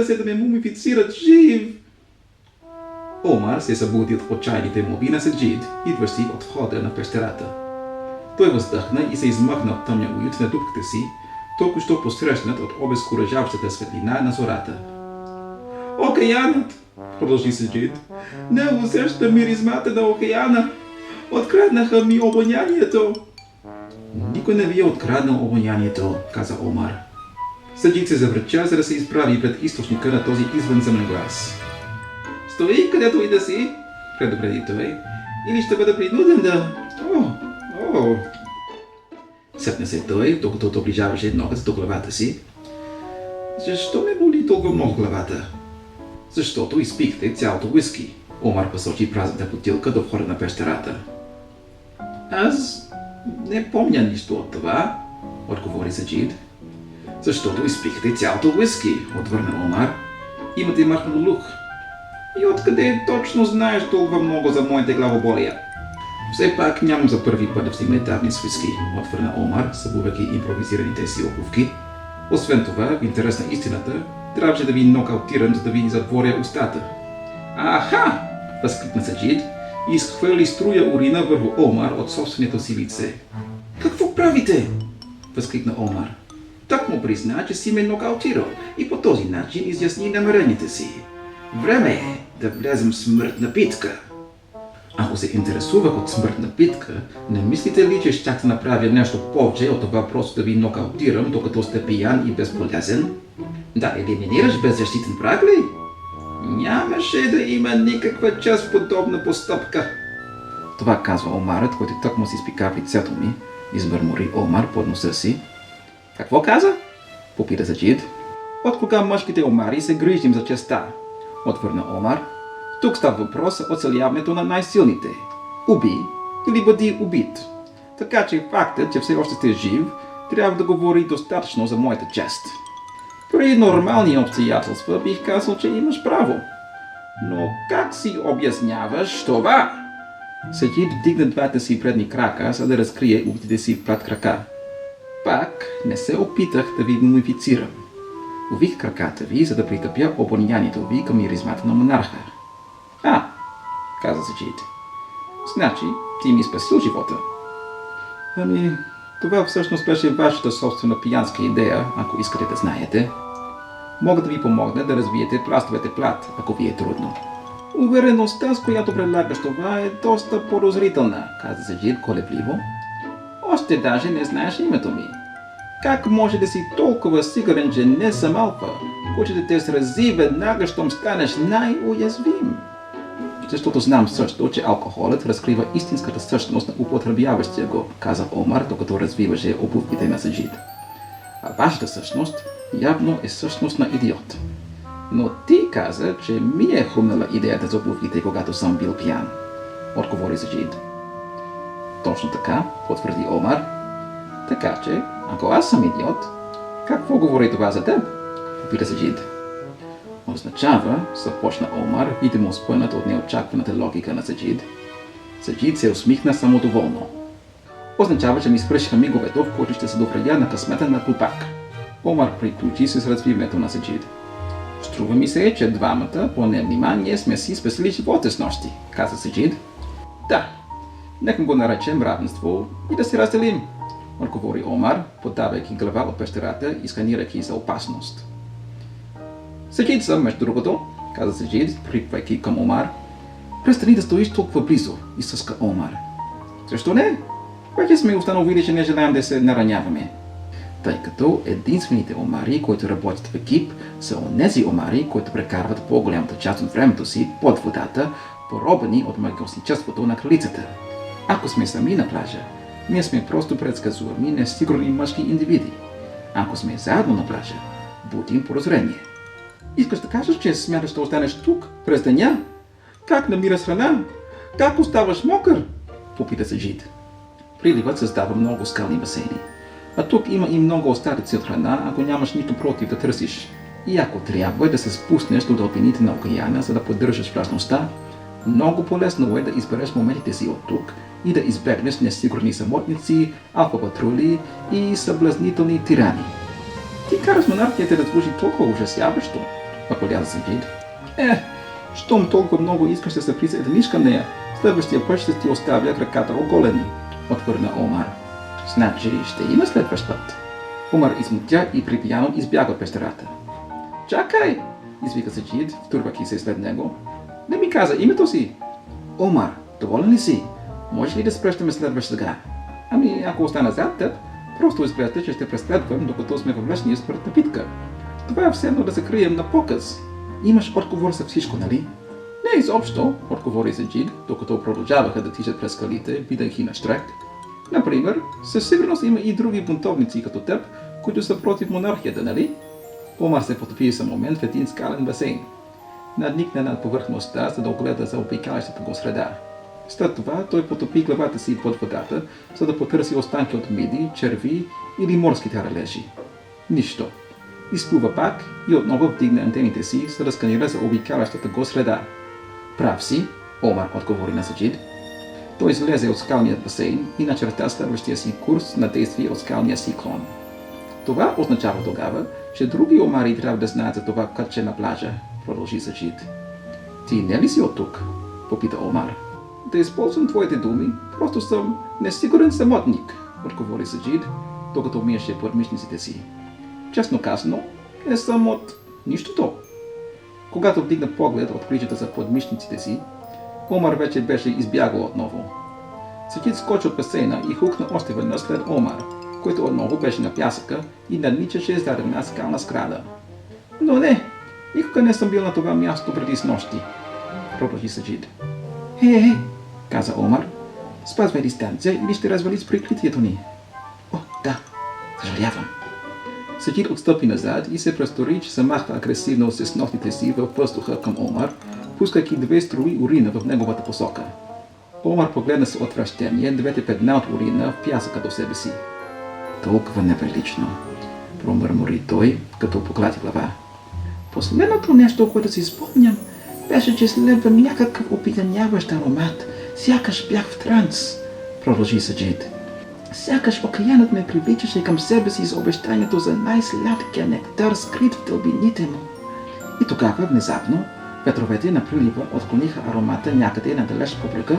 Налага се да ме мумифицират жив. Омар се събуди от отчаяните молби на Саджид, идващи от входа на пещерата. Той въздъхна и се измъкна от тъмния уют на дупката си, току-що посрещнат от обезкуражаващата светлина на зората. Океанът, продължи Саджид, не усеща миризмата на океана. Откраднаха ми обонянието. Никой не ви е откраднал обонянието, каза Омар. Саджид се завръча, за да се изправи пред източника на този извънземен глас. Стои където и да си, предупреди той, или ще бъда принуден да... Сепна се той, докато доближаваше ногата до главата си. Защо ме боли толкова много главата? Защото изпихте цялото уиски. Омар посочи празната бутилка до входа на пещерата. Аз не помня нищо от това, отговори Саджид. Защото изпихте цялото уиски, отвърна Омар. Имате махнолух. И откъде точно знаеш толкова много за моите главоболия? Все пак нямам за първи път да взима давни с уиски, отвърна Омар, събувайки импровизираните си обувки. Освен това, в интерес на истината, трябваше да ви нокаутирам, за да ви затворя устата. Аха! Възкликна Саджид и изхвърли струя урина върху Омар от собственото си лице. Какво правите? Възкликна Омар. Так му призна, че си ме нокаутирал и по този начин изясни намерените си. Време е да влезем в смъртна битка. Ако се интересувах от смъртна битка, не мислите ли, че щях направя нещо повече от това просто да ви нокаутирам, докато сте пиян и безполезен? Да елиминираш беззащитен враг ли? Нямаше да има никаква част в подобна постъпка. Това казва Омарът, който тъкмо си спика в лицето ми, измърмори Омар под носа си. Какво каза? Попита Саджид. От кога мъжките омари се грижим за честта? Отвърна Омар. Тук става въпрос за оцеляването на най-силните. Уби или бъди убит. Така че фактът, че все още сте жив, трябва да говори достатъчно за моята чест. При нормални обстоятелства бих казал, че имаш право. Но как си обясняваш това? Саджид вдигна двата си предни крака, за да разкрие убитите си пред крака. Пак не се опитах да ви мумифицирам. Увих краката ви, за да притъпя обонянието ви към миризмата на монарха. Каза Саджид. Значи, ти ми спасил живота. Това всъщност беше вашата собствена пиянска идея, ако искате да знаете. Мога да ви помогна да развиете пластовете плат, ако ви е трудно. Увереността, с която предлагаш това, е доста подозрителна, каза Саджид колебливо. Още даже не знаеш името ми. Как може да си толкова сигурен, че не съм алфа, който да те срази веднага, щом станеш най-уязвим? Защото знам също, че алкохолът разкрива истинската същност на употребяващия го, каза Омар, докато развиваше обувките на Саджид. А вашата същност явно е същност на идиот. Но ти каза, че ми е хрумнала идеята за обувките, когато съм бил пиян, отговори Саджид. Точно така, потвърди Омар. Така че, ако аз съм идиот, какво говори това за теб? Попита Саджид. Означава, започна Омар, видимо спънат от неочакваната логика на Саджид. Саджид се усмихна самодоволно. Означава, че ми свършиха миговето, в който ще се довредя на късмета на глупак. Омар приключи с развиването на Саджид. Струва ми се, че двамата, по невнимание, сме си спасили живота с нощи, каза Саджид. Да, нека го наречем равенство и да се разделим, отговори Омар, подавайки глава от пещерата и сканирайки за опасност. Саджид съм, между другото, каза Саджид, припвайки към Омар. Престани да стоиш толкова близо, изсъска Омар. Защо не? Вече сме установили, че не желаем да се нараняваме. Тъй като единствените омари, които работят в екип, са онези омари, които прекарват по-голямата част от времето си под водата, поробени от магиосничеството на кралицата. Ако сме сами на плажа, ние сме просто предсказуеми, несигурни мъжки индивиди. Ако сме заедно на плажа, будим подозрение. Искаш да кажеш, че смяташ да останеш тук през деня? Как намираш храна? Как оставаш мокър? Попита Саджид. Приливът създава много скални басейни. А тук има и много остатъци от храна, ако нямаш нищо против да търсиш. И ако трябва да се спуснеш до дълбините на океана, за да поддържаш властността, много по-лесно е да избереш моментите си от тук и да избегнеш несигурни самотници, алфа-патрули и съблазнителни тирани. Ти караш монархията да звучи толкова ужасяващо, Въполя Саджид. Щом толкова много искаш да се присъединиш към нея, следващия път ще ти оставя краката оголени, отвърна Омар. Значи ще има следващ път. Омар измутя и припияно избяга от пещерата. Чакай, извика Саджид, втурвайки се след него. Не ми каза името си. Омар, доволен ли си? Може ли да спрещаме следващ сега? Ами, ако остана зад теб, просто изглежда, че ще преследвам, докато сме във вечния спортна битка. Това е все едно да се крием на показ. Имаш отговор за всичко, нали? Не изобщо, отговори Саджид, докато продължаваха да тичат през скалите, бидейки на штрек. Например, със сигурност има и други бунтовници като теб, които са против монархията, нали? Омар се потопи за момент в един скален басейн. Надникна над повърхността, за да огледа за обикалящата го среда. След това той потопи главата си под водата, за да потърси останки от миди, черви или морските ралежи. Нищо. Изплува пак и отново вдигна антените си, за да сканира за обикалящата го среда. Прав си, Омар отговори на Саджид. Той излезе от скалният басейн и начерта следващия си курс на действие от скалния си клон. Това означава тогава, че други омари трябва да знаят за това кътче на плажа, продължи Саджид. Ти не ли си от тук? Попита Омар. Да използвам твоите думи, просто съм несигурен самотник, отговори Саджид, докато миеше подмишниците си. Честно казано, съм от нищото. Когато вдигна поглед от кричата за подмишниците си, Омар вече беше избягал отново. Саджид скочи от басейна и хукна още веднъж след Омар, който отново беше на пясъка и надничаше за една скална сграда. Но не, никога не съм бил на това място преди снощи, продължи Саджид. Каза Омар, спазвай дистанция или ще развалиш прикритието ни. О, да, съжалявам. Саджид отстъпи назад и се престори, че замахва агресивно с ногтите си във въздуха към Омар, пускайки две струи урина в неговата посока. Омар погледна с отвращение двете петна от урина в пясъка до себе си. Толкова неприлично, промърмори той, като поклати глава. Последното нещо, което си спомням, беше, че следвам някакъв опитаняващ аромат, сякаш бях в транс, продължи Саджид. Сякаш океанът ме привличаше към себе си за обещанието за най-сладкия нектар, скрит в дълбините му. И тогава, внезапно, ветровете на прилива отклониха аромата някъде надалеч по брега,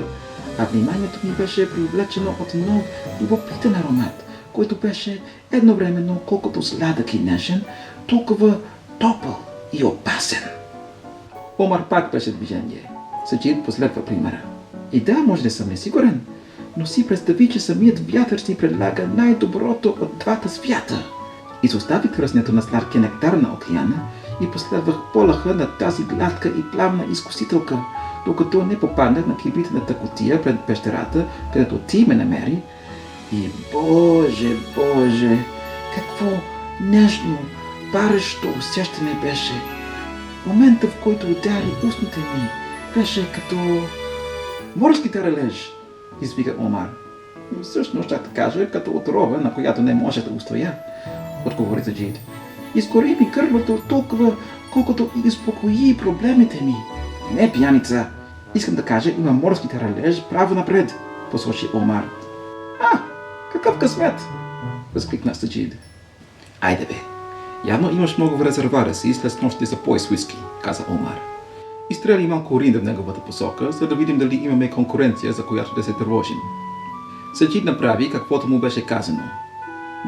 а вниманието ми беше привлечено от нов любопитен аромат, който беше едновременно колкото сладък и нежен, толкова топъл и опасен. Омар пак беше движение. Саджид последва примера. И да, може да съм несигурен, но си представи, че самият вятър си предлага най-доброто от двата свята. Изостави кръснето на сладкия нектар на океана и последвах полъха на тази гладка и плавна изкусителка, докато не попаднах на кибитната кутия пред пещерата, където ти ме намери. И Боже, какво нежно, парещо усещане беше. Момента, в който удари устните ми, беше като морските ралеж, извика Омар. Всъщност ще кажа, като отрова, на която не може да устоя, отговори Саджид. Изгори ми гърлото толкова, колкото и успокои проблемите ми. Не, пияница, искам да кажа, има морските ралеж право напред, посочи Омар. Какъв късмет, възкликна Саджид. Айде бе, явно имаш много в резервара си след снощи за пояс уиски, каза Омар. Изстреля малко урина в неговата посока, за да видим дали имаме конкуренция, за която да се тревожим. Саджид направи каквото му беше казано.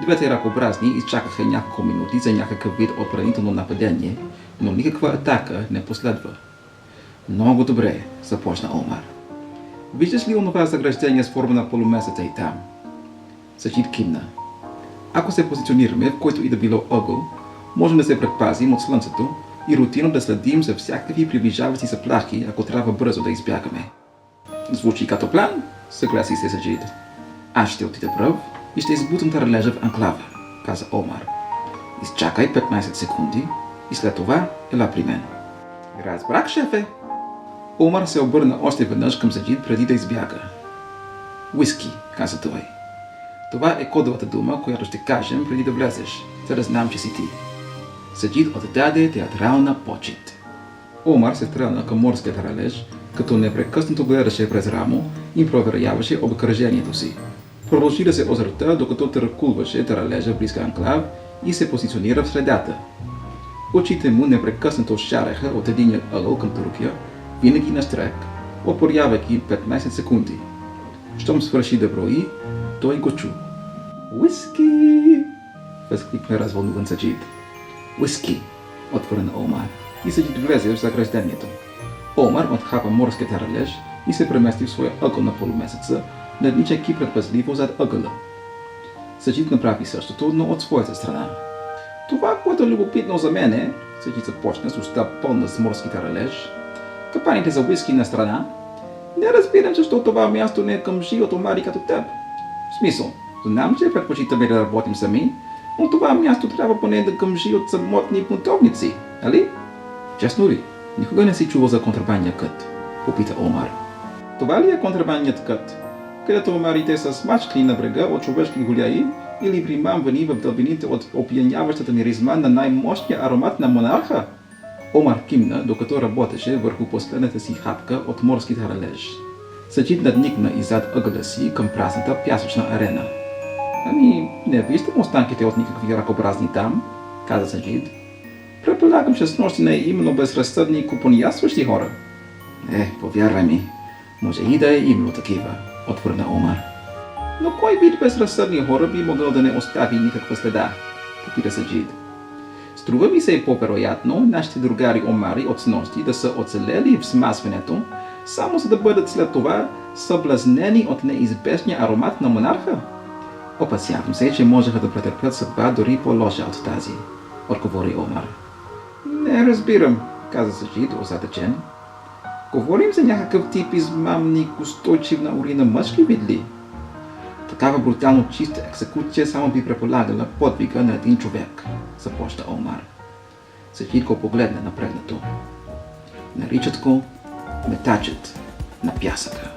Двете ракообразни изчакаха няколко минути за някакъв вид отбранително нападение, но никаква атака не последва. Много добре, започна Омар. Виждаш ли онова заграждение с форма на полумесеца и там? Саджид кимна. Ако се позиционираме в който и да било ъгъл, можем да се предпазим от слънцето и рутинно да следим за всякакви приближаващи заплахи, ако трябва бързо да избягаме. Звучи като план, съгласи се Саджид. Аз ще отида пръв и ще избутам таралежа в анклава, каза Омар. Изчакай 15 секунди и след това ела при мен. Разбрах, шефе! Омар се обърна още веднъж към Саджид преди да избяга. Уиски, каза той. Това е кодовата дума, която ще кажем преди да влезеш, за да знам, че си ти. Саджид отдаде театрална почет. Омар се стрелна към морския таралеж, като непрекъснато гледаше през рамо и проверяваше обкръжението си. Продължи да се озрата, докато търкулваше таралежа в близка анклав и се позиционира в средата. Очите му непрекъснато шареха от единия ъгъл към другия, винаги настрек, опорявайки 15 секунди. Щом свърши да брои, той го чу. "Уиски!" възкликна развълнуван Саджид. "Уиски!" отвърна Омар и Саджид влезе в заграждението. Омар отхапа морския ралеж и се премести в своя ъгъл на полумесеца, надничайки предпазливо зад ъгъла. Саджид направи същото, но от своята страна. "Това, което е любопитно за мен Саджид започна с уста пълна с морските ралеж, капаните за уиски на страна. Не разбирам защо това място не е къмжи от омари като теб. В смисъл, знам, че предпочитаме да работим сами, но това място трябва поне да къмжи от самотни бунтовници, нали?" "Честно ли? Никога не си чувал за контрабандния кът?" попита Омар. "Това ли е контрабандният кът, където омарите са смачкани на брега от човешки голяи или примамвани в дълбините от опияняващата миризма на най-мощния аромат на монарха?" Омар кимна, докато работеше върху последната си хапка от морските ралеж. Саджид надникна иззад ъгъла си към празната пясъчна арена. "Ами, не виждам останките от никакви ръкопразни там," каза Саджид. "Предполагам, че снощи не е именно безразсъдни и купонясващи хора." Повярвай ми, може и да е именно такива," отвърна Омар. "Но кой вид безразсъдни хора би могъл да не остави никаква следа?" попита Саджид. "Струва ми се и по-вероятно нашите другари омари от снощи да са оцелели в смасването, само за да бъдат след това съблазнени от неизбежния аромат на монарха. Опасявам се, че можеха да претърпят съдба дори по-лоша от тази," отговори Омар. "Не разбирам," каза Саджид озадачен. "Говорим за някакъв тип измамник, устойчив на урина мъжки видли. Такава брутално чиста екзекуция само би предполагала подвига на един човек," започна Омар. Саджид го погледна напрегнато. "Наричат го метачът на пясъка."